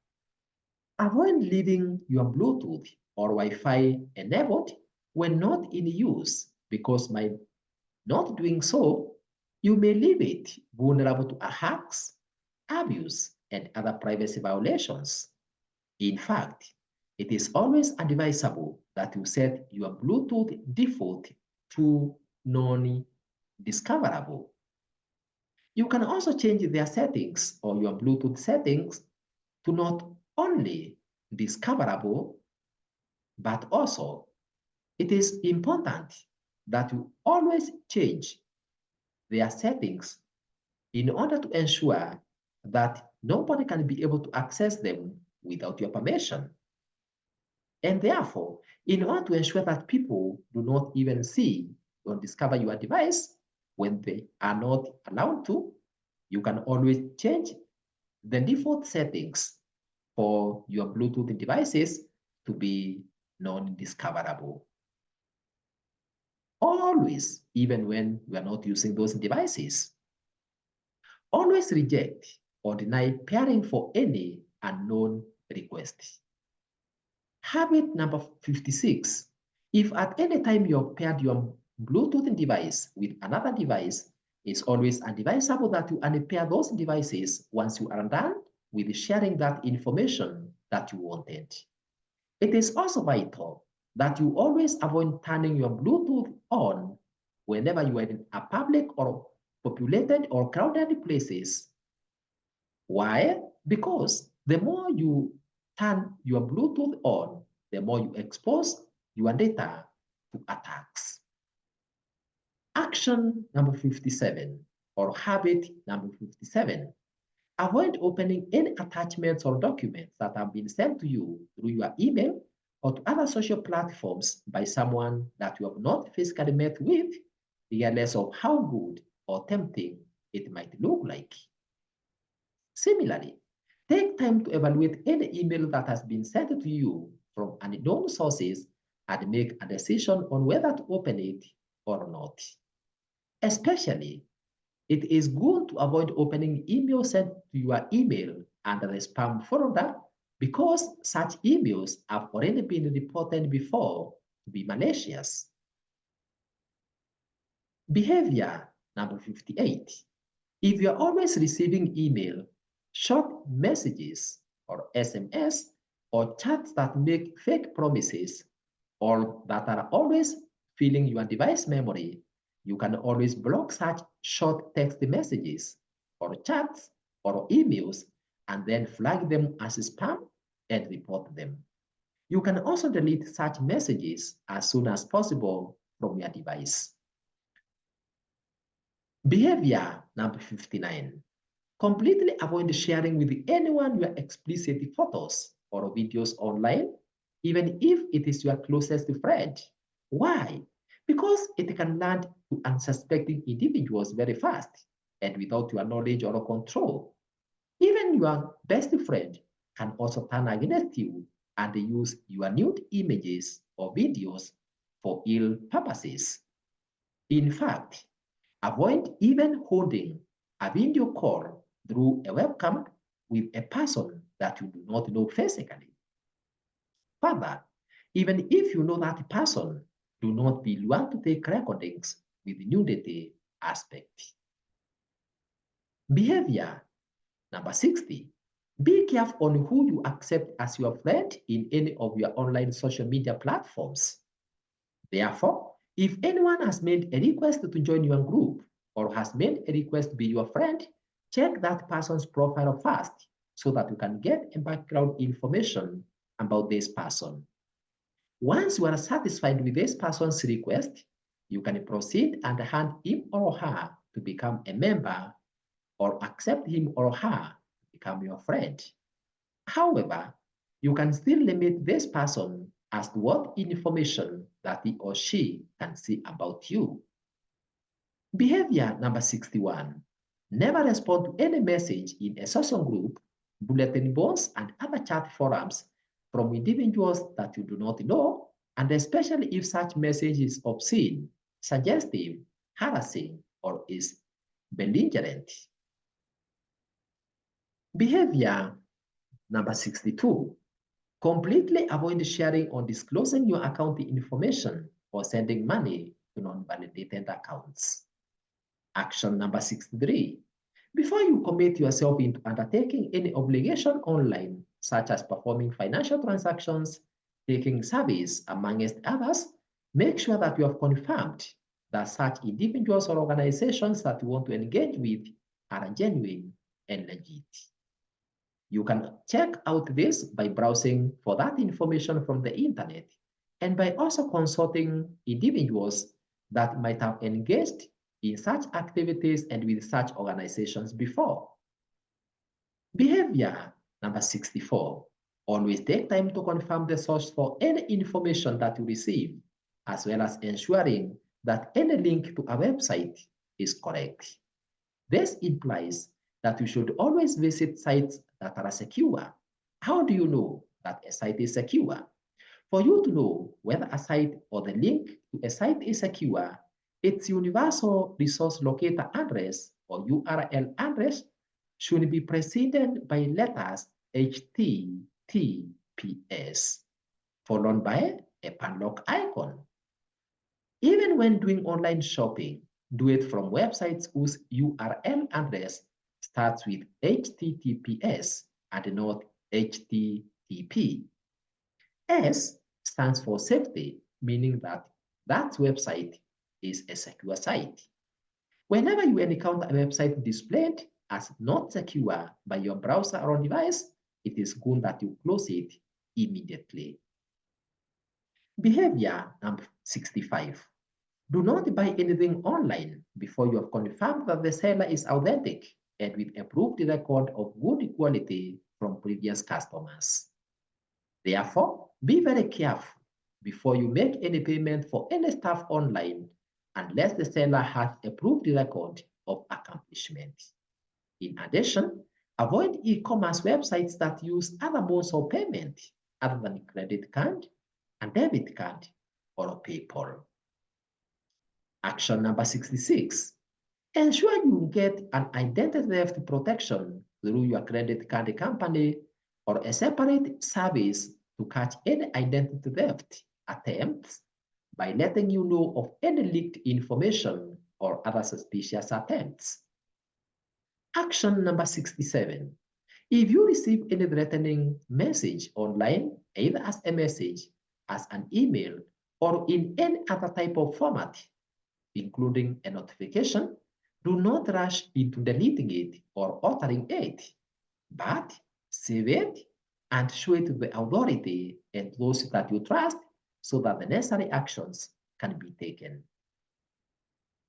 Avoid leaving your Bluetooth or Wi-Fi enabled when not in use because by not doing so, you may leave it vulnerable to hacks, abuse, and other privacy violations. In fact, it is always advisable that you set your Bluetooth default to non-discoverable. You can also change their settings or your Bluetooth settings to not only discoverable, but also it is important that you always change their settings in order to ensure that nobody can be able to access them without your permission. And therefore, in order to ensure that people do not even see or discover your device when they are not allowed to, you can always change the default settings for your Bluetooth devices to be non-discoverable. Always, even when you are not using those devices. Always reject or deny pairing for any unknown request. Habit number 56. If at any time you have paired your Bluetooth device with another device, it's always advisable that you unpair those devices once you are done with sharing that information that you wanted. It is also vital that you always avoid turning your Bluetooth on whenever you are in a public or populated or crowded places. Why? Because the more you turn your Bluetooth on, the more you expose your data to attacks. Action number 57 or habit number 57. Avoid opening any attachments or documents that have been sent to you through your email or to other social platforms by someone that you have not physically met with, regardless of how good or tempting it might look like. Similarly, take time to evaluate any email that has been sent to you from unknown sources and make a decision on whether to open it or not. Especially, it is good to avoid opening emails sent to your email under the spam folder because such emails have already been reported before to be malicious. Behavior number 58. If you're always receiving email, short messages, or SMS, or chats that make fake promises, or that are always filling your device memory, you can always block such short text messages, or chats, or emails, and then flag them as spam and report them. You can also delete such messages as soon as possible from your device. Behavior number 59. Completely avoid sharing with anyone your explicit photos or videos online, even if it is your closest friend. Why? Because it can land to unsuspecting individuals very fast and without your knowledge or control. Even your best friend can also turn against you and use your nude images or videos for ill purposes. In fact, avoid even holding a video call through a webcam with a person that you do not know physically. Further, even if you know that person, do not be one to take recordings with nudity aspect. Behavior number 60. Be careful on who you accept as your friend in any of your online social media platforms. Therefore, if anyone has made a request to join your group or has made a request to be your friend, check that person's profile first so that you can get a background information about this person. Once you are satisfied with this person's request, you can proceed and hand him or her to become a member or accept him or her to become your friend. However, you can still limit this person as to what information that he or she can see about you. Behavior number 61. Never respond to any message in a social group, bulletin boards, and other chat forums from individuals that you do not know, and especially if such message is obscene, suggestive, harassing, or is belligerent. Behavior number 62. Completely avoid sharing or disclosing your account information or sending money to non-validated accounts. Action number 63. Before you commit yourself into undertaking any obligation online, such as performing financial transactions, taking service, amongst others, make sure that you have confirmed that such individuals or organizations that you want to engage with are genuine and legit. You can check out this by browsing for that information from the internet and by also consulting individuals that might have engaged in such activities and with such organizations before. Behavior number 64. Always take time to confirm the source for any information that you receive, as well as ensuring that any link to a website is correct. This implies that you should always visit sites that are secure. How do you know that a site is secure? For you to know whether a site or the link to a site is secure, its universal resource locator address or URL address should be preceded by letters HTTPS, followed by a padlock icon. Even when doing online shopping, do it from websites whose URL address starts with HTTPS and not HTTP. S stands for safety, meaning that that website is a secure site. Whenever you encounter a website displayed as not secure by your browser or device, it is good that you close it immediately. Behavior number 65. Do not buy anything online before you have confirmed that the seller is authentic and with a proved record of good quality from previous customers. Therefore, be very careful before you make any payment for any stuff online unless the seller has a proved record of accomplishment. In addition, avoid e-commerce websites that use other modes of payment other than credit card, and debit card, or PayPal. Action number 66. Ensure you get an identity theft protection through your credit card company or a separate service to catch any identity theft attempts by letting you know of any leaked information or other suspicious attempts. Action number 67. If you receive any threatening message online, either as a message, as an email, or in any other type of format, including a notification, do not rush into deleting it or altering it, but save it and show it to the authority and those that you trust so that the necessary actions can be taken.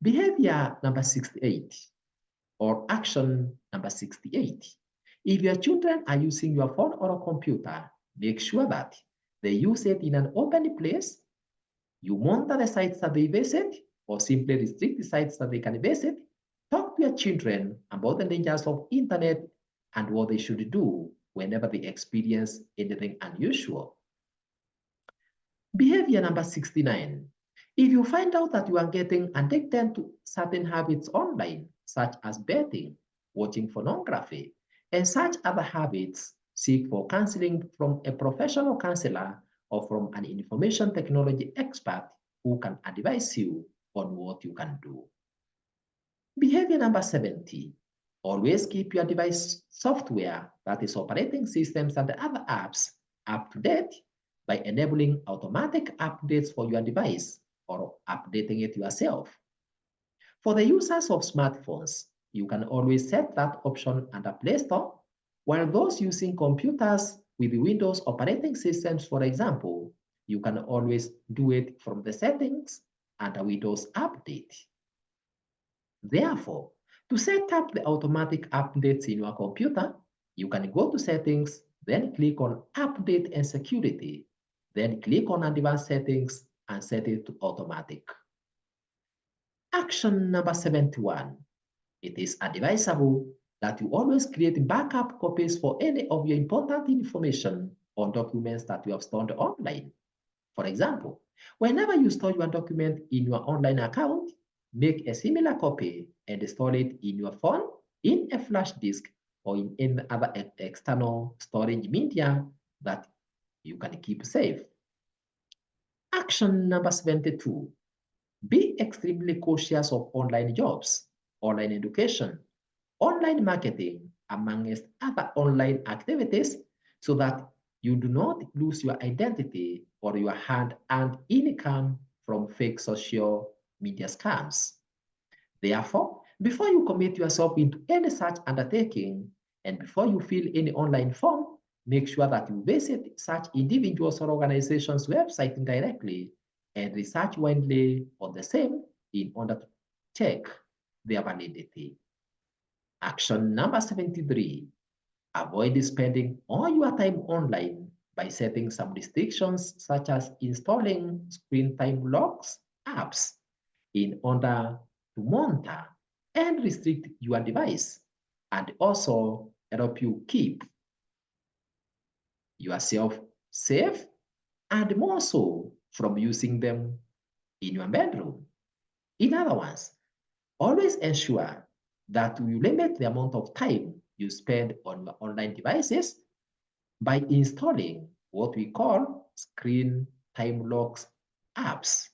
Behavior number 68 or action number 68. If your children are using your phone or a computer, make sure that they use it in an open place. You monitor the sites that they visit or simply restrict the sites that they can visit. Talk to your children about the dangers of internet and what they should do whenever they experience anything unusual. Behavior number 69. If you find out that you are getting addicted to certain habits online, such as betting, watching pornography, and such other habits, seek for counseling from a professional counselor or from an information technology expert who can advise you on what you can do. Behavior number 70. Always keep your device software, that is operating systems and other apps, up to date by enabling automatic updates for your device or updating it yourself. For the users of smartphones, you can always set that option under Play Store, while those using computers with Windows operating systems, for example, you can always do it from the settings under Windows Update. Therefore, to set up the automatic updates in your computer, you can go to Settings, then click on Update and Security, then click on Advanced Settings and set it to Automatic. Action number 71. It is advisable that you always create backup copies for any of your important information or documents that you have stored online. For example, whenever you store your document in your online account, make a similar copy and store it in your phone, in a flash disk, or in any other external storage media that you can keep safe. Action number 72. Be extremely cautious of online jobs, online education, online marketing, amongst other online activities, so that you do not lose your identity or your hard-earned income from fake social media scams. Therefore, before you commit yourself into any such undertaking and before you fill any online form, make sure that you visit such individuals or organizations' websites directly and research widely on the same in order to check their validity. Action number 73. Avoid spending all your time online by setting some restrictions such as installing screen time locks apps in order to monitor and restrict your device and also help you keep yourself safe and more so from using them in your bedroom. In other words, always ensure that you limit the amount of time you spend on your online devices by installing what we call screen time locks apps.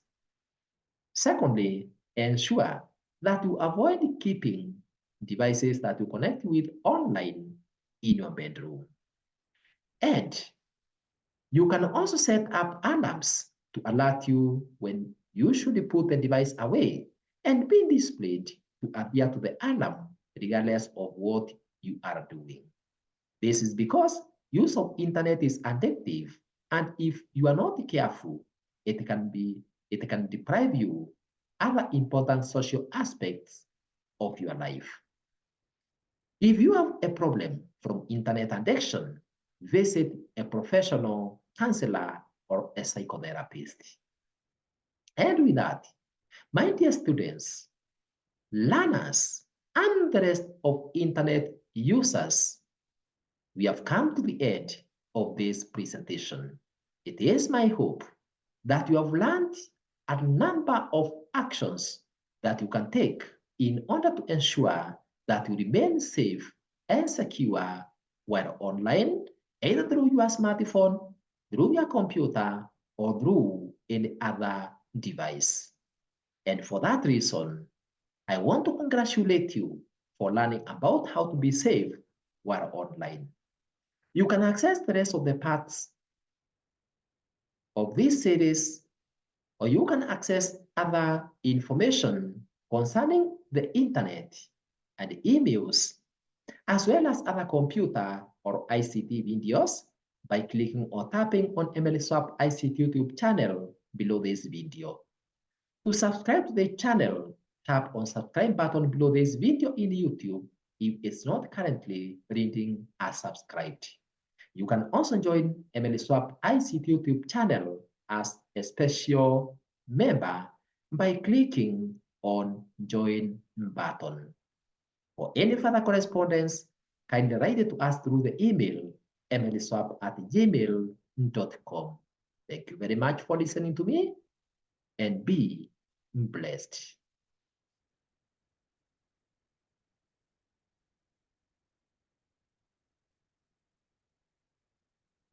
Secondly, ensure that you avoid keeping devices that you connect with online in your bedroom. And you can also set up alarms to alert you when you should put the device away and be displayed to adhere to the alarm regardless of what you are doing. This is because use of internet is addictive, and if you are not careful, it can deprive you other important social aspects of your life. If you have a problem from internet addiction, visit a professional counselor or a psychotherapist. And with that, my dear students, learners, and the rest of internet users, we have come to the end of this presentation. It is my hope that you have learned a number of actions that you can take in order to ensure that you remain safe and secure while online, either through your smartphone, through your computer, or through any other device. And for that reason, I want to congratulate you for learning about how to be safe while online. You can access the rest of the parts of this series, or you can access other information concerning the internet and emails, as well as other computer or ICT videos by clicking or tapping on Emily Swap ICT YouTube channel below this video. To subscribe to the channel, tap on subscribe button below this video in YouTube if it's not currently reading as subscribed. You can also join Emily Swap ICT YouTube channel as a special member by clicking on join button. For any further correspondence, kindly write it to us through the email emilyswap@gmail.com. Thank you very much for listening to me and be blessed.